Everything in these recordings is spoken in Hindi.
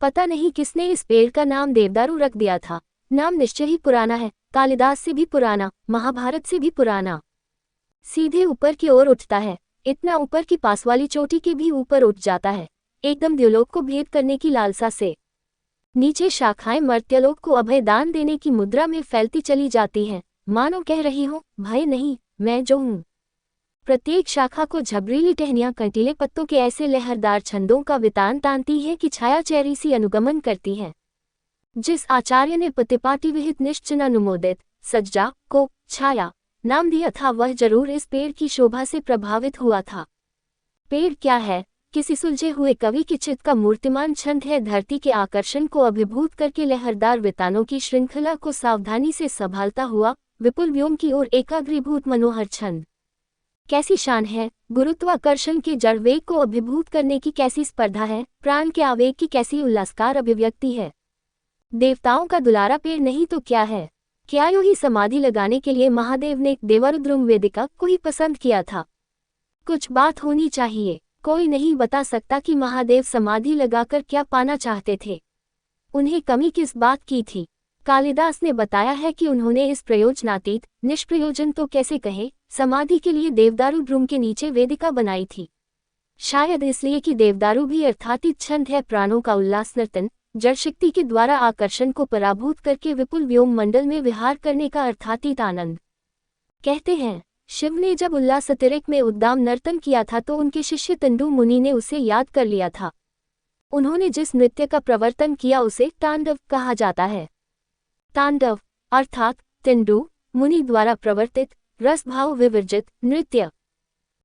पता नहीं किसने इस पेड़ का नाम देवदारू रख दिया था। नाम निश्चय ही पुराना है, कालिदास से भी पुराना, महाभारत से भी पुराना। सीधे ऊपर की ओर उठता है, इतना ऊपर कि पास वाली चोटी के भी ऊपर उठ जाता है, एकदम द्युलोक को भेद करने की लालसा से। नीचे शाखाएं मर्त्यलोक को अभय दान देने की मुद्रा में फैलती चली जाती हैं, मानो कह रही हो, भय नहीं, मैं जो हूँ। प्रत्येक शाखा को झबरीली टहनियां कंटीले पत्तों के ऐसे लहरदार छंदों का वितान तानती हैं कि छाया चेहरी सी अनुगमन करती हैं। जिस आचार्य ने प्रतिपाटी विहित निश्चन अनुमोदित सज्जा को छाया नाम दिया था, वह जरूर इस पेड़ की शोभा से प्रभावित हुआ था। पेड़ क्या है? किसी सुलझे हुए कवि की चित्त का मूर्तिमान छंद है, धरती के आकर्षण को अभिभूत करके लहरदार वितानों की श्रृंखला को सावधानी से संभालता हुआ विपुल व्योम की ओर एकाग्रीभूत मनोहर छंद। कैसी शान है, गुरुत्वाकर्षण के जड़ वेग को अभिभूत करने की कैसी स्पर्धा है, प्राण के आवेग की कैसी उल्लासकार अभिव्यक्ति है। देवताओं का दुलारा पेड़ नहीं तो क्या है? क्या यूं ही समाधि लगाने के लिए महादेव ने देवारुद्रम वेदिका को ही पसंद किया था? कुछ बात होनी चाहिए। कोई नहीं बता सकता कि महादेव समाधि लगाकर क्या पाना चाहते थे। उन्हें कमी किस बात की थी? कालिदास ने बताया है कि उन्होंने इस प्रयोजनातीत, निष्प्रयोजन तो कैसे कहे, समाधि के लिए देवदारू ड्रूम के नीचे वेदिका बनाई थी। शायद इसलिए कि देवदारू भी अर्थातीत छंद है, प्राणों का उल्लास नर्तन, जड़शक्ति के द्वारा आकर्षण को पराभूत करके विपुल व्योम मंडल में विहार करने का अर्थातीत आनंद। कहते हैं, शिव ने जब उल्लासतिरिक में उद्दाम नर्तन किया था तो उनके शिष्य तंडु मुनि ने उसे याद कर लिया था। उन्होंने जिस नृत्य का प्रवर्तन किया उसे तांडव कहा जाता है। तांडव अर्थात तंडु मुनि द्वारा प्रवर्तित रस भाव विवर्जित नृत्य।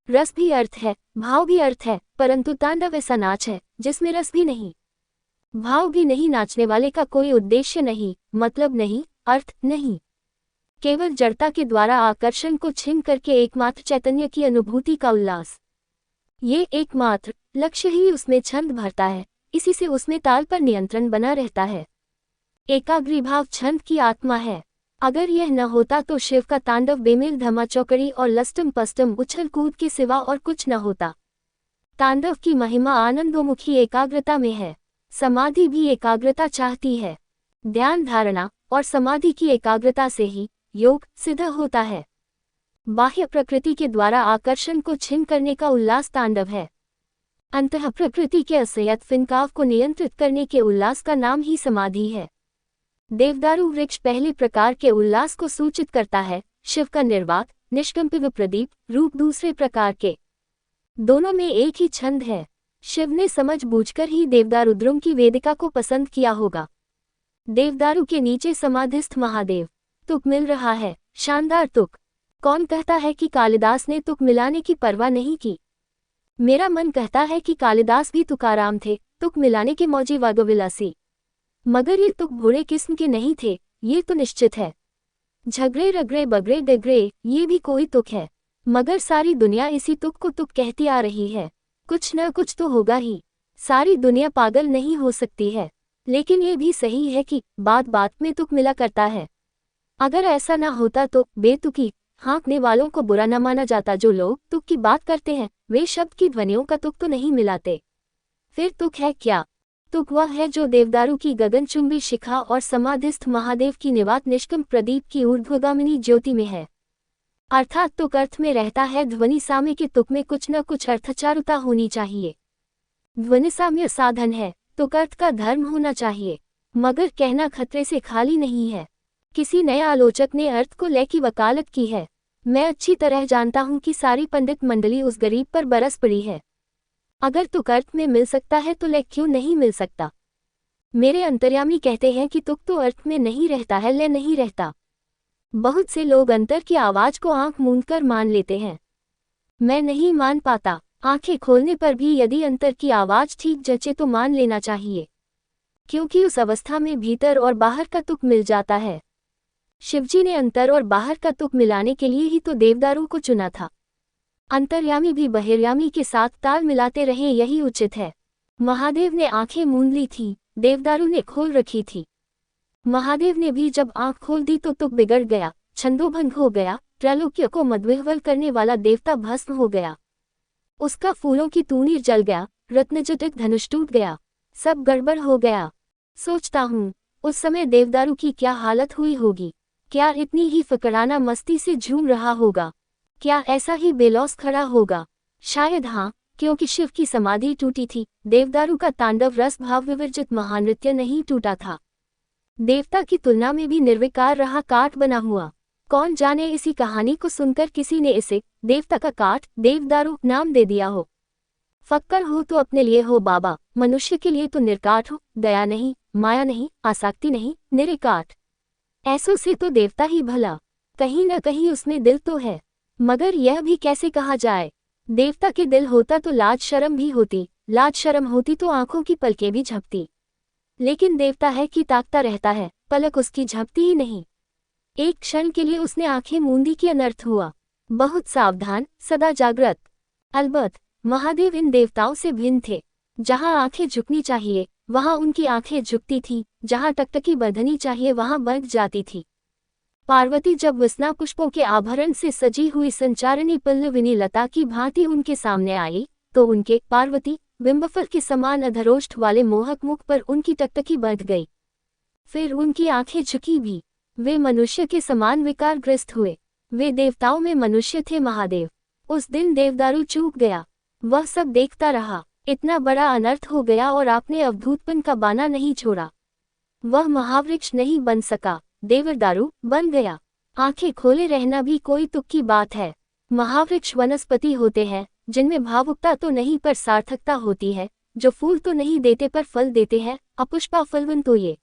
रस भी अर्थ है, भाव भी अर्थ है, परंतु तांडव ऐसा नाच है जिसमें रस भी नहीं, भाव भी नहीं, नाचने वाले का कोई उद्देश्य नहीं, मतलब नहीं, अर्थ नहीं, केवल जड़ता के द्वारा आकर्षण को छीन करके एकमात्र चैतन्य की अनुभूति का उल्लास। ये एकमात्र लक्ष्य ही उसमें छंद भरता है, इसी से उसमें ताल पर नियंत्रण बना रहता है। एकाग्रीभाव छंद की आत्मा है। अगर यह न होता तो शिव का तांडव बेमेल धमाचौकड़ी और लस्टम पस्टम उछल कूद के सिवा और कुछ न होता। तांडव की महिमा आनंदोमुखी एकाग्रता में है। समाधि भी एकाग्रता चाहती है। ध्यान धारणा और समाधि की एकाग्रता से ही योग सिद्ध होता है। बाह्य प्रकृति के द्वारा आकर्षण को छीन करने का उल्लास तांडव है। अंतः प्रकृति के असंयत फिनकाव को नियंत्रित करने के उल्लास का नाम ही समाधि है। देवदारू वृक्ष पहले प्रकार के उल्लास को सूचित करता है, शिव का निर्वाक निष्कंपित प्रदीप रूप दूसरे प्रकार के। दोनों में एक ही छंद है। शिव ने समझ बूझकर ही देवदारुद्रम की वेदिका को पसंद किया होगा। देवदारू के नीचे समाधिस्थ महादेव। तुक मिल रहा है, शानदार तुक। कौन कहता है कि कालिदास ने तुक मिलाने की परवाह नहीं की? मेरा मन कहता है कि कालिदास भी तुकाराम थे, तुक मिलाने के मौजी वागविलासी। मगर ये तुक बुरे किस्म के नहीं थे, ये तो निश्चित है। झगड़े रगड़े बगड़े डगड़े, ये भी कोई तुक है। मगर सारी दुनिया इसी तुक को तुक कहती आ रही है। कुछ न कुछ तो होगा ही। सारी दुनिया पागल नहीं हो सकती है। लेकिन ये भी सही है कि बात बात में तुक मिला करता है। अगर ऐसा ना होता तो बेतुकी हाँकने वालों को बुरा न माना जाता। जो लोग तुक की बात करते हैं वे शब्द की ध्वनियों का तुक तो नहीं मिलाते। फिर तुक है क्या? तुक वह है जो देवदारू की गगनचुंबी शिखा और समाधिस्थ महादेव की निवात निष्कम प्रदीप की ऊर्ध्वगामिनी ज्योति में है। अर्थात तुक अर्थ में रहता है। ध्वनि साम्य के तुक में कुछ न कुछ अर्थचारुता होनी चाहिए। ध्वनि साम्य साधन है, तुक अर्थ का धर्म होना चाहिए। मगर कहना खतरे से खाली नहीं है। किसी नए आलोचक ने अर्थ को लय की वकालत की है। मैं अच्छी तरह जानता हूं कि सारी पंडित मंडली उस गरीब पर बरस पड़ी है। अगर तुक अर्थ में मिल सकता है तो लय क्यों नहीं मिल सकता? मेरे अंतर्यामी कहते हैं कि तुक तो अर्थ में नहीं रहता है, लय नहीं रहता। बहुत से लोग अंतर की आवाज को आंख मूंदकर मान लेते हैं। मैं नहीं मान पाता। आंखें खोलने पर भी यदि अंतर की आवाज ठीक जचे तो मान लेना चाहिए, क्योंकि उस अवस्था में भीतर और बाहर का तुक मिल जाता है। शिवजी ने अंतर और बाहर का तुक मिलाने के लिए ही तो देवदारू को चुना था। अंतर्यामी भी बहिर्यामी के साथ ताल मिलाते रहे, यही उचित है। महादेव ने आंखें मूंद ली थी, देवदारू ने खोल रखी थी। महादेव ने भी जब आंख खोल दी तो तुक बिगड़ गया, छंदोभंग हो गया। त्रैलोक्य को मद्विह्वल करने वाला देवता भस्म हो गया। उसका फूलों की तूणीर जल गया, रत्नजटित धनुष टूट गया। सब गड़बड़ हो गया। सोचता हूँ उस समय देवदारू की क्या हालत हुई होगी। क्या इतनी ही फकराना मस्ती से झूम रहा होगा? क्या ऐसा ही बेलौस खड़ा होगा? शायद हाँ, क्योंकि शिव की समाधि टूटी थी, देवदारू का तांडव रस भाव विवर्जित महानृत्य नहीं टूटा था। देवता की तुलना में भी निर्विकार रहा काठ बना हुआ। कौन जाने इसी कहानी को सुनकर किसी ने इसे देवता का काठ देवदारू नाम दे दिया हो। फक्कर हो तो अपने लिए हो बाबा, मनुष्य के लिए तो निर्काठ हो, दया नहीं, माया नहीं, आसक्ति नहीं, निरिकाठ। ऐसों से तो देवता ही भला, कहीं न कहीं उसमें दिल तो है, मगर यह भी कैसे कहा जाए। देवता के दिल होता तो लाज शर्म भी होती, लाज शर्म होती तो आंखों की पलकें भी झपती। लेकिन देवता है कि ताकता रहता है, पलक उसकी झपती ही नहीं। एक क्षण के लिए उसने आंखें मूंदी कि अनर्थ हुआ। बहुत सावधान, सदा जागृत। अलबत्त महादेव इन देवताओं से भिन्न थे। जहां आंखें झुकनी चाहिए वहां उनकी आंखें झुकती थी, जहां टकटकी बंधनी चाहिए वहां बंध जाती थी। पार्वती जब वसना पुष्पों के आभरण से सजी हुई संचारिणी पल्लविनी लता की भांति उनके सामने आई, तो उनके पार्वती बिंबफल के समान अधरोष्ठ वाले मोहक मुख पर उनकी टकटकी बंध गई। फिर उनकी आंखें झुकी भी। वे मनुष्य के समान विकारग्रस्त हुए। वे देवताओं में मनुष्य थे महादेव। उस दिन देवदारू चूक गया। वह सब देखता रहा। इतना बड़ा अनर्थ हो गया और आपने अवधूतपन का बाना नहीं छोड़ा। वह महावृक्ष नहीं बन सका, देवदारू बन गया। आंखें खोले रहना भी कोई तुक की बात है। महावृक्ष वनस्पति होते हैं जिनमें भावुकता तो नहीं पर सार्थकता होती है, जो फूल तो नहीं देते पर फल देते हैं, अपुष्पा फलवन। तो ये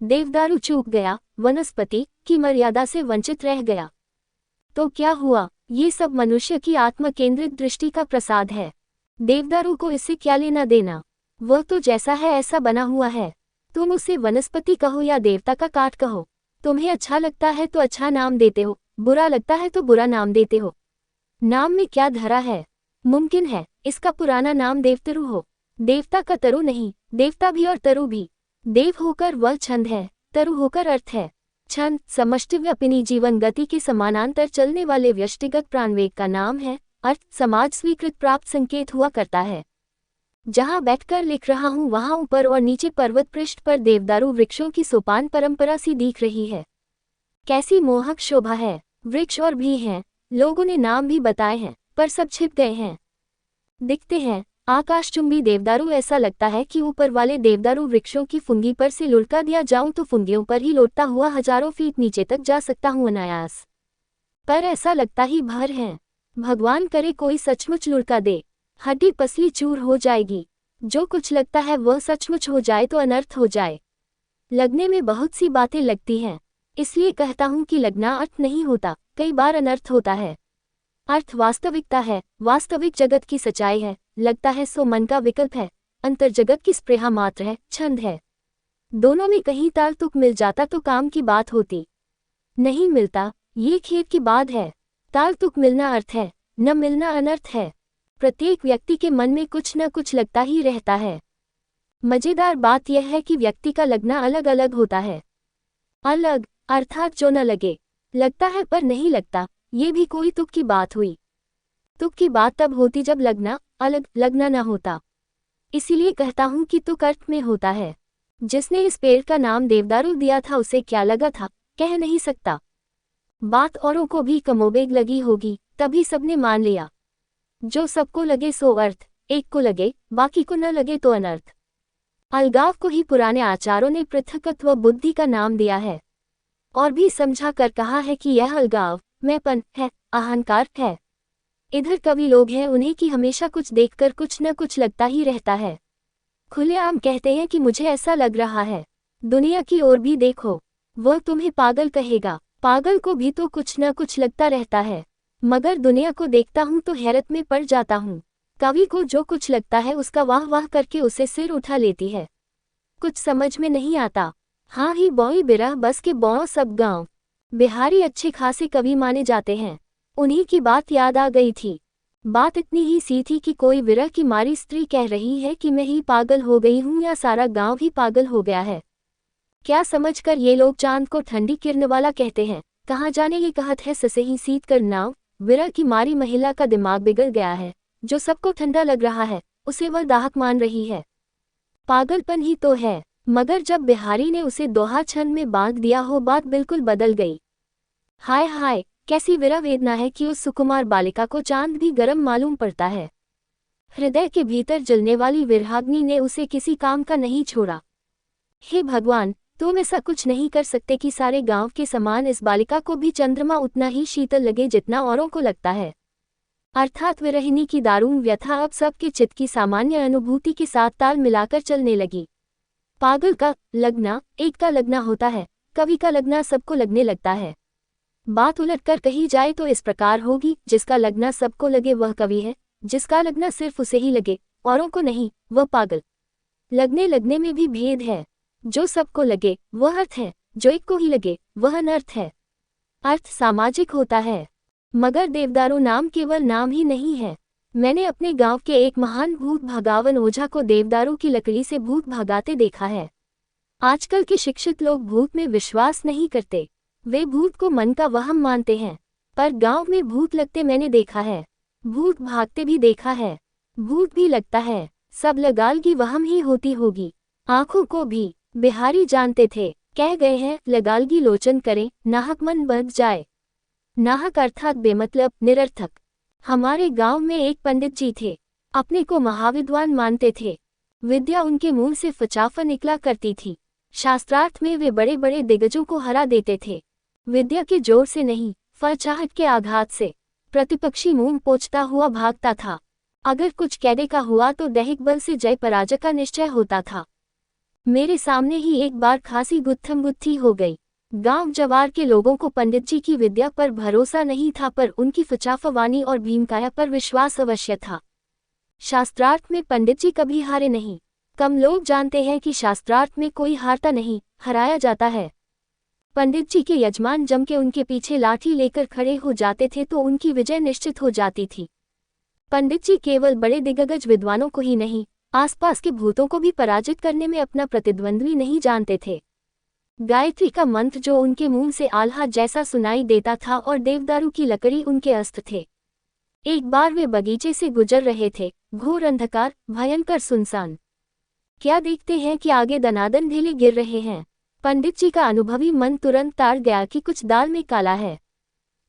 देवदारू चूक गया, वनस्पति की मर्यादा से वंचित रह गया। तो क्या हुआ? ये सब मनुष्य की आत्म केंद्रित दृष्टि का प्रसाद है। देवदारू को इससे क्या लेना देना? वह तो जैसा है ऐसा बना हुआ है। तुम उसे वनस्पति कहो या देवता का काठ कहो, तुम्हें अच्छा लगता है तो अच्छा नाम देते हो, बुरा लगता है तो बुरा नाम देते हो। नाम में क्या धरा है? मुमकिन है इसका पुराना नाम देवतरु हो। देवता का तरु नहीं, देवता भी और तरु भी। देव होकर वह छंद है, तरु होकर अर्थ है। छंद समष्टिव्यापिनी जीवन गति के समानांतर चलने वाले व्यष्टिगत प्राणवेग का नाम है। अर्थ समाज स्वीकृत प्राप्त संकेत हुआ करता है। जहां बैठकर लिख रहा हूं वहां ऊपर और नीचे पर्वत पृष्ठ पर देवदारू वृक्षों की सोपान परंपरा सी दिख रही है। कैसी मोहक शोभा है। वृक्ष और भी हैं, लोगों ने नाम भी बताए हैं, पर सब छिप गए हैं। दिखते हैं आकाशचुंबी देवदारू। ऐसा लगता है कि ऊपर वाले देवदारू वृक्षों की फुंगी पर से लुढ़का दिया जाऊं तो फुंगियों पर ही लौटता हुआ हजारों फीट नीचे तक जा सकता हूं अनायास। पर ऐसा लगता ही भर है। भगवान करे कोई सचमुच लुढ़का दे, हड्डी पसली चूर हो जाएगी। जो कुछ लगता है वह सचमुच हो जाए तो अनर्थ हो जाए। लगने में बहुत सी बातें लगती हैं, इसलिए कहता हूं कि लगना अर्थ नहीं होता, कई बार अनर्थ होता है। अर्थ वास्तविकता है, वास्तविक जगत की सच्चाई है। लगता है सो मन का विकल्प है, अंतर जगत की स्पृहा मात्र है, छंद है। दोनों में कहीं ताल तुक मिल जाता तो काम की बात होती। नहीं मिलता, ये खेद की बात है। ताल तुक मिलना अर्थ है, न मिलना अनर्थ है। प्रत्येक व्यक्ति के मन में कुछ न कुछ लगता ही रहता है। मजेदार बात यह है कि व्यक्ति का लगना अलग अलग होता है। अलग अर्थात जो न लगे, लगता है पर नहीं लगता, ये भी कोई तुक की बात हुई। तुक की बात तब होती जब लगना अलग, लगना न होता। इसीलिए कहता हूं कि तुक अर्थ में होता है। जिसने इस पेड़ का नाम देवदारू दिया था उसे क्या लगा था, कह नहीं सकता। बात औरों को भी कमोबेग लगी होगी, तभी सबने मान लिया। जो सबको लगे सो अर्थ, एक को लगे बाकी को न लगे तो अनर्थ। अलगाव को ही पुराने आचारों ने पृथकत्व बुद्धि का नाम दिया है, और भी समझा कर कहा है कि यह अलगाव मैंपन है, अहंकार है। इधर कवि लोग हैं, उन्हें कि हमेशा कुछ देखकर कुछ न कुछ लगता ही रहता है। खुलेआम कहते हैं कि मुझे ऐसा लग रहा है। दुनिया की ओर भी देखो, वह तुम्हें पागल कहेगा। पागल को भी तो कुछ न कुछ लगता रहता है, मगर दुनिया को देखता हूं तो हैरत में पड़ जाता हूं। कवि को जो कुछ लगता है उसका वाह वाह करके उसे सिर उठा लेती है। कुछ समझ में नहीं आता। हाँ ही बौई बिरह बस के बौं सब गांव। बिहारी अच्छे खासे कवि माने जाते हैं। उन्हीं की बात याद आ गई थी। बात इतनी ही सी थी कि कोई विरह की मारी स्त्री कह रही है कि मैं ही पागल हो गई हूं या सारा गांव ही पागल हो गया है। क्या समझकर ये लोग चांद को ठंडी किरण वाला कहते हैं। कहाँ जाने ये कहत है ससे ही सीत कर नाव। विरह की मारी महिला का दिमाग बिगड़ गया है। जो सबको ठंडा लग रहा है उसे वह दाहक मान रही है। पागलपन ही तो है। मगर जब बिहारी ने उसे दोहा छंद में बांध दिया हो, बात बिल्कुल बदल गई। हाय हाय, कैसी विरह वेदना है कि उस सुकुमार बालिका को चांद भी गर्म मालूम पड़ता है। हृदय के भीतर जलने वाली विरहाग्नि ने उसे किसी काम का नहीं छोड़ा। हे भगवान, तुम ऐसा कुछ नहीं कर सकते कि सारे गांव के समान इस बालिका को भी चंद्रमा उतना ही शीतल लगे जितना औरों को लगता है। अर्थात विरहिणी की दारुण व्यथा अब सबके चित्त की सामान्य अनुभूति के साथ ताल मिलाकर चलने लगी। पागल का लगना एक का लगना होता है, कवि का लगना सबको लगने लगता है। बात उलटकर कही जाए तो इस प्रकार होगी, जिसका लगना सबको लगे वह कवि है, जिसका लगना सिर्फ उसे ही लगे औरों को नहीं वह पागल। लगने में भी भेद है। जो सबको लगे वह अर्थ है, जो एक को ही लगे वह अनर्थ है। अर्थ सामाजिक होता है। मगर देवदारू नाम केवल नाम ही नहीं है। मैंने अपने गांव के एक महान भूत भगावन ओझा को देवदारू की लकड़ी से भूत भगाते देखा है। आजकल के शिक्षित लोग भूत में विश्वास नहीं करते, वे भूत को मन का वहम मानते हैं। पर गांव में भूत लगते मैंने देखा है, भूत भागते भी देखा है, भूत भी लगता है। सब लगालगी वहम ही होती होगी, आंखों को भी। बिहारी जानते थे, कह गए हैं लगालगी लोचन करें नाहक मन बध जाए। नाहक अर्थात बेमतलब, निरर्थक। हमारे गांव में एक पंडित जी थे, अपने को महाविद्वान मानते थे। विद्या उनके मुंह से फचाफा निकला करती थी। शास्त्रार्थ में वे बड़े बड़े दिग्गजों को हरा देते थे। विद्या के जोर से नहीं, फचाहट के आघात से। प्रतिपक्षी मुंह पोंछता हुआ भागता था। अगर कुछ कहने का हुआ तो दैहिक बल से जय पराजय का निश्चय होता था। मेरे सामने ही एक बार खासी गुत्थमगुत्थी हो गई। गांव जवार के लोगों को पंडित जी की विद्या पर भरोसा नहीं था, पर उनकी फचाफवानी और भीमकाया पर विश्वास अवश्य था। शास्त्रार्थ में पंडित जी कभी हारे नहीं। कम लोग जानते हैं कि शास्त्रार्थ में कोई हारता नहीं, हराया जाता है। पंडित जी के यजमान जम के उनके पीछे लाठी लेकर खड़े हो जाते थे तो उनकी विजय निश्चित हो जाती थी। पंडित जी केवल बड़े दिग्गज विद्वानों को ही नहीं, आसपास के भूतों को भी पराजित करने में अपना प्रतिद्वंद्वी नहीं जानते थे। गायत्री का मंत्र जो उनके मुंह से आल्हा जैसा सुनाई देता था और देवदारू की लकड़ी उनके अस्त्र थे। एक बार वे बगीचे से गुजर रहे थे, घोर अंधकार, भयंकर सुनसान। क्या देखते हैं कि आगे दनादन ढेले गिर रहे हैं। पंडित जी का अनुभवी मन तुरंत ताड़ गया कि कुछ दाल में काला है।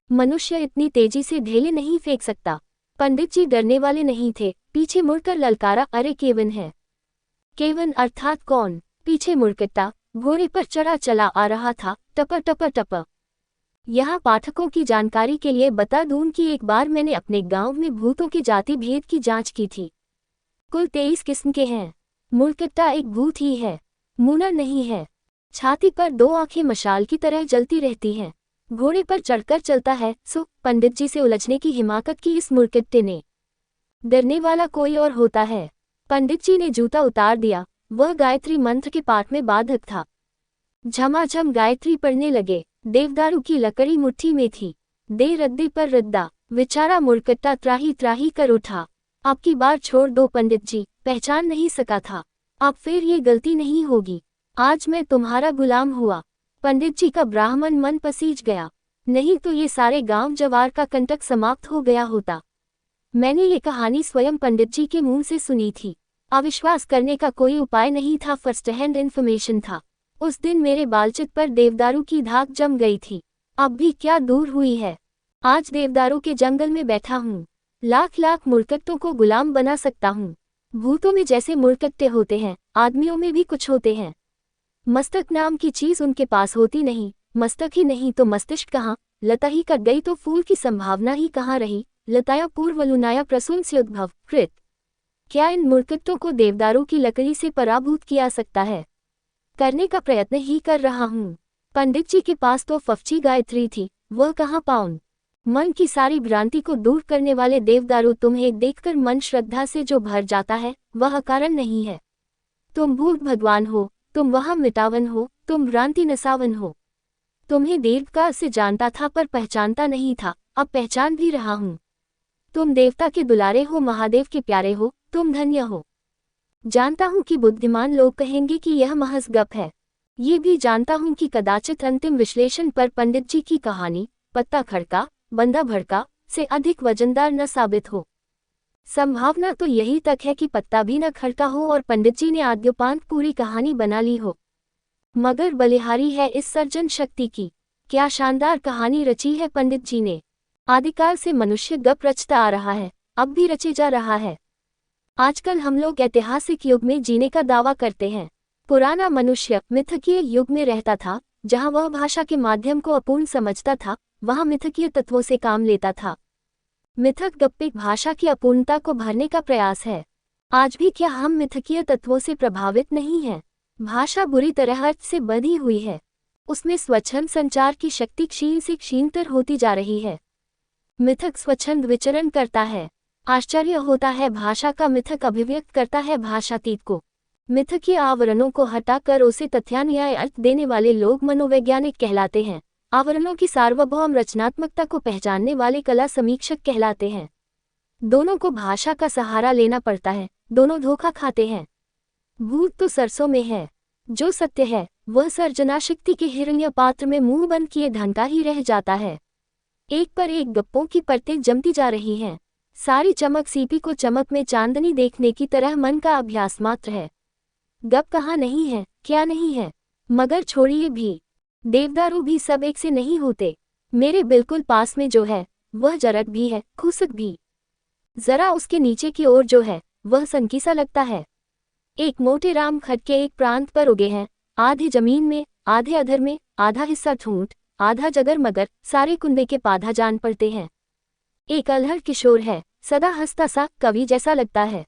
मनुष्य इतनी तेजी से ढेले नहीं फेंक सकता। पंडित जी डरने वाले नहीं थे, पीछे मुड़कर ललकारा, अरे केवन है। केवन अर्थात कौन? पीछे मुड़कता घोड़े पर चढ़ा चला आ रहा था, टप टप टप। यहाँ पाठकों की जानकारी के लिए बता दूं कि एक बार मैंने अपने गांव में भूतों के जाति भेद की जांच की थी। कुल 23 किस्म के हैं। मुड़कट्टा एक भूत ही है, मुना नहीं है। छाती पर 2 आंखें मशाल की तरह जलती रहती हैं। घोड़े पर चढ़कर चलता है। सो पंडित जी से उलझने की हिमाकत की इस मुड़कट्टे ने। डरने वाला कोई और होता है। पंडित जी ने जूता उतार दिया। वह गायत्री मंत्र के पाठ में बाधक था। झमाझम गायत्री पढ़ने लगे। देवदारू की लकड़ी मुट्ठी में थी। दे रद्दे पर रद्दा। बेचारा मुड़कट्टा त्राही त्राही कर उठा। अब की बार छोड़ दो पंडित जी, पहचान नहीं सका था। अब फिर ये गलती नहीं होगी। आज मैं तुम्हारा गुलाम हुआ। पंडित जी का ब्राह्मण मन पसीज गया। नहीं तो ये सारे गांव जवार का कंटक समाप्त हो गया होता। मैंने ये कहानी स्वयं पंडित जी के मुंह से सुनी थी। अविश्वास करने का कोई उपाय नहीं था, फर्स्ट हैंड इन्फॉर्मेशन था। उस दिन मेरे बालचित पर देवदारू की धाक जम गई थी। अब भी क्या दूर हुई है। आज देवदारू के जंगल में बैठा हूँ। लाख लाख मुड़कट्टों को गुलाम बना सकता हूँ। भूतों में जैसे मुड़कट्टे होते हैं, आदमियों में भी कुछ होते हैं। मस्तक नाम की चीज उनके पास होती नहीं। मस्तक ही नहीं तो मस्तिष्क कहाँ। लता ही कट गई तो फूल की संभावना ही कहाँ रही। लताया पूर्वलुनाया प्रसून से उद्भव कृत। क्या इन मुड़कट्टों को देवदारू की लकड़ी से पराभूत किया सकता है? करने का प्रयत्न ही कर रहा हूँ। पंडित जी के पास तो फफची गायत्री थी, वह कहाँ पाऊं? मन की सारी भ्रांति को दूर करने वाले देवदारू, तुम्हें देखकर मन श्रद्धा से जो भर जाता है वह अकारण नहीं है। तुम भूत भगवान हो, तुम वह मिटावन हो, तुम भ्रांति नसावन हो। तुम्हें दीर्घकाल से जानता था पर पहचानता नहीं था, अब पहचान भी रहा हूँ। तुम देवता के दुलारे हो, महादेव के प्यारे हो, तुम धन्य हो। जानता हूँ कि बुद्धिमान लोग कहेंगे कि यह महज गप है। ये भी जानता हूँ कि कदाचित अंतिम विश्लेषण पर पंडित जी की कहानी पत्ता खड़का बंदा भड़का से अधिक वजनदार न साबित हो। संभावना तो यही तक है कि पत्ता भी न खड़का हो और पंडित जी ने आद्योपांत पूरी कहानी बना ली हो। मगर बलिहारी है इस सर्जन शक्ति की। क्या शानदार कहानी रची है पंडित जी ने। आदिकाल से मनुष्य गप रचता आ रहा है, अब भी रचे जा रहा है। आजकल हम लोग ऐतिहासिक युग में जीने का दावा करते हैं। पुराना मनुष्य मिथकीय युग में रहता था, जहां वह भाषा के माध्यम को अपूर्ण समझता था, वहां मिथकीय तत्वों से काम लेता था। मिथक गप्पे भाषा की अपूर्णता को भरने का प्रयास है। आज भी क्या हम मिथकीय तत्वों से प्रभावित नहीं हैं? भाषा बुरी तरह अर्थ से बंधी हुई है। उसमें स्वच्छंद संचार की शक्ति क्षीण से क्षीणतर होती जा रही है। मिथक स्वच्छंद विचरण करता है। आश्चर्य होता है, भाषा का मिथक अभिव्यक्त करता है भाषातीत को। मिथकीय आवरणों को हटाकर उसे तथ्यान्वयी अर्थ देने वाले लोग मनोवैज्ञानिक कहलाते हैं। आवरणों की सार्वभौम रचनात्मकता को पहचानने वाले कला समीक्षक कहलाते हैं। दोनों को भाषा का सहारा लेना पड़ता है, दोनों धोखा खाते हैं। भूत तो सरसों में है। जो सत्य है वह सर्जनाशक्ति के हिरण्य पात्र में मुंह बंद किए ढंका ही रह जाता है। एक पर एक गप्पों की परतें जमती जा रही हैं। सारी चमक सीपी को चमक में चांदनी देखने की तरह मन का अभ्यास मात्र है। गप कहाँ नहीं है, क्या नहीं है। मगर छोड़िए भी, देवदारू भी सब एक से नहीं होते। मेरे बिल्कुल पास में जो है वह जरट भी है, खुसक भी। जरा उसके नीचे की ओर जो है वह सनकीसा लगता है। एक मोटे राम खटके एक प्रांत पर उगे हैं, आधे जमीन में, आधे अधर में, आधा हिस्सा ठूंठ, आधा जगर मगर, सारे कुंबे के पाधा जान पड़ते हैं। एक अल्हड़ किशोर है, सदा हंसता सा कवि जैसा लगता है।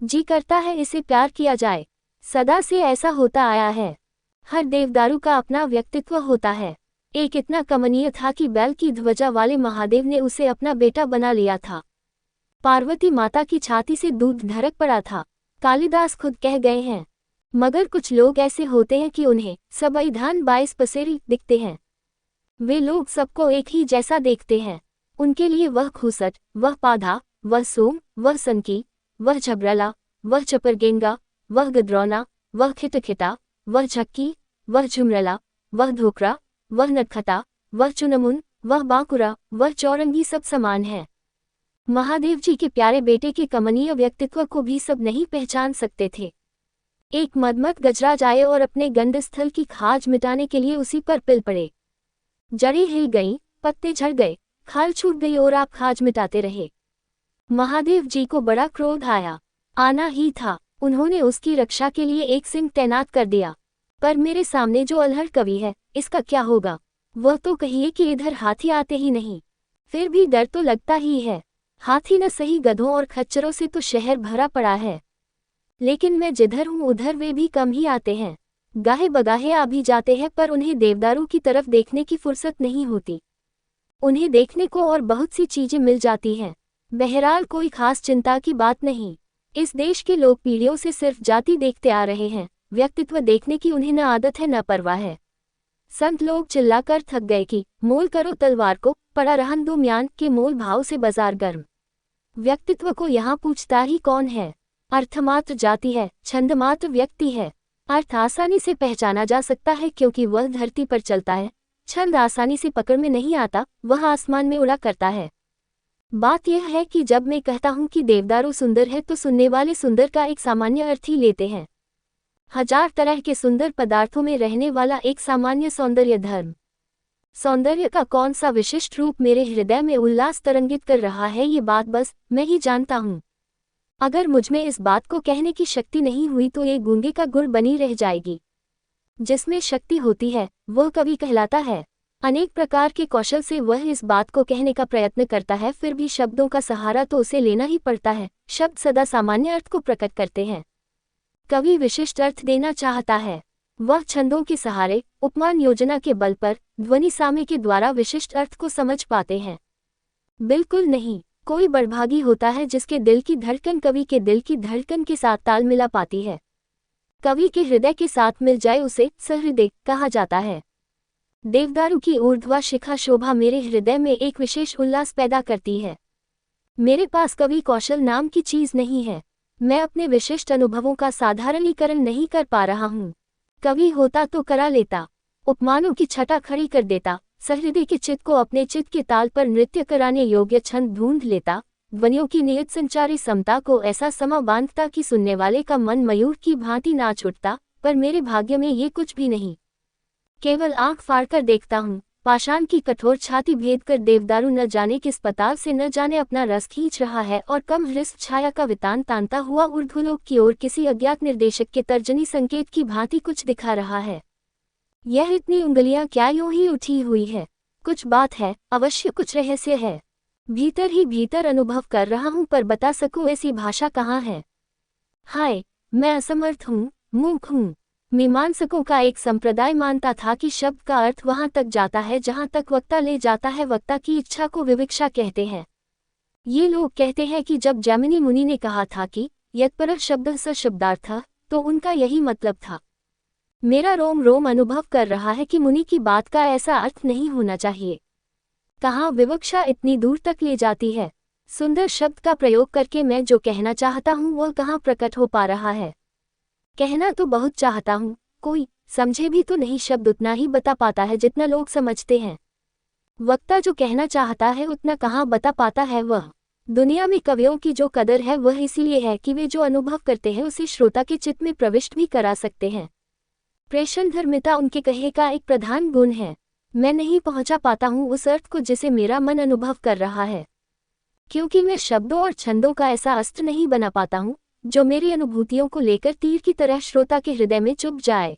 जी करता है इसे प्यार किया जाए। सदा से ऐसा होता आया है। हर देवदारू का अपना व्यक्तित्व होता है। एक इतना कमनीय था कि बैल की ध्वजा वाले महादेव ने उसे अपना बेटा बना लिया था। पार्वती माता की छाती से दूध ढरक पड़ा था, कालिदास खुद कह गए हैं। मगर कुछ लोग ऐसे होते हैं कि उन्हें संविधान 22 पसेरी दिखते हैं। वे लोग सबको एक ही जैसा देखते हैं। उनके लिए वह खूसट, वह पाधा, वह सोम, वह सनकी, वह झबरला, वह चपरगेंगा, वह गदरौना, वह खिटखिटा, वह झक्की, वह झुमरला, वह धोकरा, वह नटखटा, वह चुनमुन, वह बांकुरा, वह चौरंगी सब समान है। महादेव जी के प्यारे बेटे के कमनीय व्यक्तित्व को भी सब नहीं पहचान सकते थे। एक मदमत गजराज आए और अपने गंधस्थल की खाज मिटाने के लिए उसी पर पिल पड़े। जड़ें हिल गईं, पत्ते झड़ गए, खाल छूट गई और आप खाज मिटाते रहे। महादेव जी को बड़ा क्रोध आया। आना ही था। उन्होंने उसकी रक्षा के लिए एक सिंह तैनात कर दिया। पर मेरे सामने जो अल्हड़ कवि है, इसका क्या होगा? वह तो कहिए कि इधर हाथी आते ही नहीं। फिर भी डर तो लगता ही है। हाथी न सही, गधों और खच्चरों से तो शहर भरा पड़ा है। लेकिन मैं जिधर हूँ उधर वे भी कम ही आते हैं। गाहे बगाहे आ भी जाते हैं, पर उन्हें देवदारू की तरफ देखने की फुर्सत नहीं होती। उन्हें देखने को और बहुत सी चीजें मिल जाती हैं। बहरहाल कोई खास चिंता की बात नहीं। इस देश के लोग पीढ़ियों से सिर्फ जाति देखते आ रहे हैं, व्यक्तित्व देखने की उन्हें न आदत है न परवाह है। संत लोग चिल्लाकर थक गए कि मोल करो तलवार को, पड़ा रहन दो म्यान के मोल भाव से बाजार गर्म। व्यक्तित्व को यहाँ पूछता ही कौन है? अर्थमात्र जाति है, छंदमात्र व्यक्ति है। अर्थ आसानी से पहचाना जा सकता है क्योंकि वह धरती पर चलता है। छंद आसानी से पकड़ में नहीं आता, वह आसमान में उड़ा करता है। बात यह है कि जब मैं कहता हूँ कि देवदारू सुंदर है तो सुनने वाले सुंदर का एक सामान्य अर्थ ही लेते हैं। हजार तरह के सुंदर पदार्थों में रहने वाला एक सामान्य सौंदर्य धर्म। सौंदर्य का कौन सा विशिष्ट रूप मेरे हृदय में उल्लास तरंगित कर रहा है, ये बात बस मैं ही जानता हूँ। अगर मुझमें इस बात को कहने की शक्ति नहीं हुई तो ये गूंगे का गुण बनी रह जाएगी। जिसमें शक्ति होती है वह कवि कहलाता है। अनेक प्रकार के कौशल से वह इस बात को कहने का प्रयत्न करता है, फिर भी शब्दों का सहारा तो उसे लेना ही पड़ता है। शब्द सदा सामान्य अर्थ को प्रकट करते हैं। कवि विशिष्ट अर्थ देना चाहता है। वह छंदों के सहारे, उपमान योजना के बल पर, ध्वनि सामे के द्वारा विशिष्ट अर्थ को समझ पाते हैं। बिल्कुल नहीं। कोई बड़भागी होता है जिसके दिल की धड़कन कवि के दिल की धड़कन के साथ ताल मिला पाती है। कवि के हृदय के साथ मिल जाए उसे सहृदय कहा जाता है। देवदारू की ऊर्ध्वा शिखा शोभा मेरे हृदय में एक विशेष उल्लास पैदा करती है। मेरे पास कवि कौशल नाम की चीज नहीं है। मैं अपने विशिष्ट अनुभवों का साधारणीकरण नहीं कर पा रहा हूँ। कवि होता तो करा लेता, उपमानों की छटा खड़ी कर देता, सहृदय के चित्त को अपने चित्त के ताल पर नृत्य कराने योग्य छंद ढूंढ लेता, ध्वनियों की नियत संचारी समता को ऐसा समा बांधता कि सुनने वाले का मन मयूर की भांति नाच उठता, पर मेरे भाग्य में ये कुछ भी नहीं। केवल आंख फाड़कर देखता हूँ, पाषाण की कठोर छाती भेद कर देवदारू न जाने किस पताल से न जाने अपना रस खींच रहा है और कम हृष्ट छाया का वितान तानता हुआ ऊर्ध्वलोक की ओर किसी अज्ञात निर्देशक के तर्जनी संकेत की भांति कुछ दिखा रहा है। यह इतनी उंगलियां क्या यूं ही उठी हुई है? कुछ बात है, अवश्य कुछ रहस्य है। भीतर ही भीतर अनुभव कर रहा हूं, पर बता सकूं ऐसी भाषा कहाँ है? हाय, मैं असमर्थ हूँ, मूक हूँ। मीमांसकों का एक संप्रदाय मानता था कि शब्द का अर्थ वहां तक जाता है जहां तक वक्ता ले जाता है। वक्ता की इच्छा को विवक्षा कहते हैं। ये लोग कहते हैं कि जब जैमिनी मुनि ने कहा था कि यत्परः शब्दः स शब्दार्थः, तो उनका यही मतलब था। मेरा रोम रोम अनुभव कर रहा है कि मुनि की बात का ऐसा अर्थ नहीं होना चाहिए। कहाँ विवक्षा इतनी दूर तक ले जाती है? सुंदर शब्द का प्रयोग करके मैं जो कहना चाहता हूँ वह कहाँ प्रकट हो पा रहा है? कहना तो बहुत चाहता हूँ, कोई समझे भी तो नहीं। शब्द उतना ही बता पाता है जितना लोग समझते हैं। वक्ता जो कहना चाहता है उतना कहाँ बता पाता है वह। दुनिया में कवियों की जो कदर है वह इसीलिए है कि वे जो अनुभव करते हैं उसे श्रोता के चित्त में प्रविष्ट भी करा सकते हैं। प्रेषण धर्मिता उनके कहे का एक प्रधान गुण है। मैं नहीं पहुंचा पाता हूँ उस अर्थ को जिसे मेरा मन अनुभव कर रहा है, क्योंकि मैं शब्दों और छंदों का ऐसा अस्त्र नहीं बना पाता हूँ जो मेरी अनुभूतियों को लेकर तीर की तरह श्रोता के हृदय में चुभ जाए।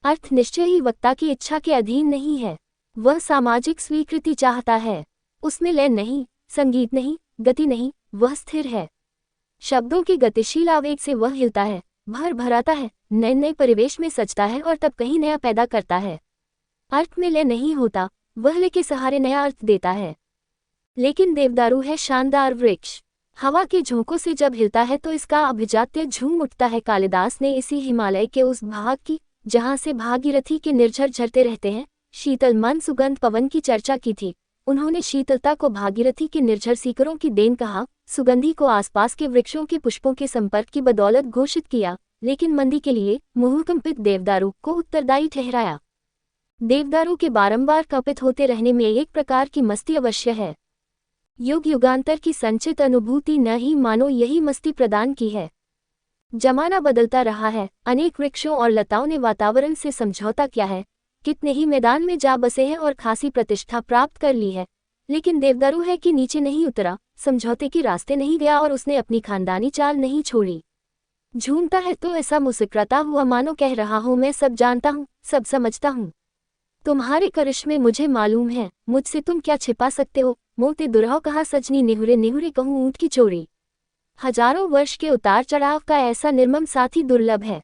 अर्थ निश्चय ही वक्ता की इच्छा के अधीन नहीं है। वह सामाजिक स्वीकृति चाहता है। उसमें लय नहीं, संगीत नहीं, गति नहीं, वह स्थिर है। शब्दों के गतिशील आवेग से वह हिलता है, भर भराता है, नए नए परिवेश में सजता है और तब कहीं नया पैदा करता है। अर्थ में लय नहीं होता, वह लय के सहारे नया अर्थ देता है। लेकिन देवदारू है शानदार वृक्ष। हवा के झोंकों से जब हिलता है तो इसका अभिजात्य झूम उठता है। कालिदास ने इसी हिमालय के उस भाग की जहाँ से भागीरथी के निर्झर झरते रहते हैं, शीतल मन सुगंध पवन की चर्चा की थी। उन्होंने शीतलता को भागीरथी के निर्झर सीकरों की देन कहा, सुगंधी को आसपास के वृक्षों के पुष्पों के संपर्क की बदौलत घोषित किया, लेकिन मंदी के लिए मोहकंपित देवदारू को उत्तरदायी ठहराया। देवदारू के बारंबार कंपित होते रहने में एक प्रकार की मस्ती अवश्य है। युग युगांतर की संचित अनुभूति न ही मानो यही मस्ती प्रदान की है। जमाना बदलता रहा है, अनेक वृक्षों और लताओं ने वातावरण से समझौता किया है, कितने ही मैदान में जा बसे हैं और खासी प्रतिष्ठा प्राप्त कर ली है, लेकिन देवदारू है कि नीचे नहीं उतरा, समझौते के रास्ते नहीं गया और उसने अपनी खानदानी चाल नहीं छोड़ी। झूमता है तो ऐसा मुस्कुराता हुआ मानो कह रहा हूँ, मैं सब जानता हूँ, सब समझता हूँ। तुम्हारे करिश्मे मुझे मालूम है, मुझसे तुम क्या छिपा सकते हो? मोते दुरहो कहा सजनी निहुरे निहुरे कहूँ ऊँट की चोरी। हजारों वर्ष के उतार चढ़ाव का ऐसा निर्मम साथी दुर्लभ है।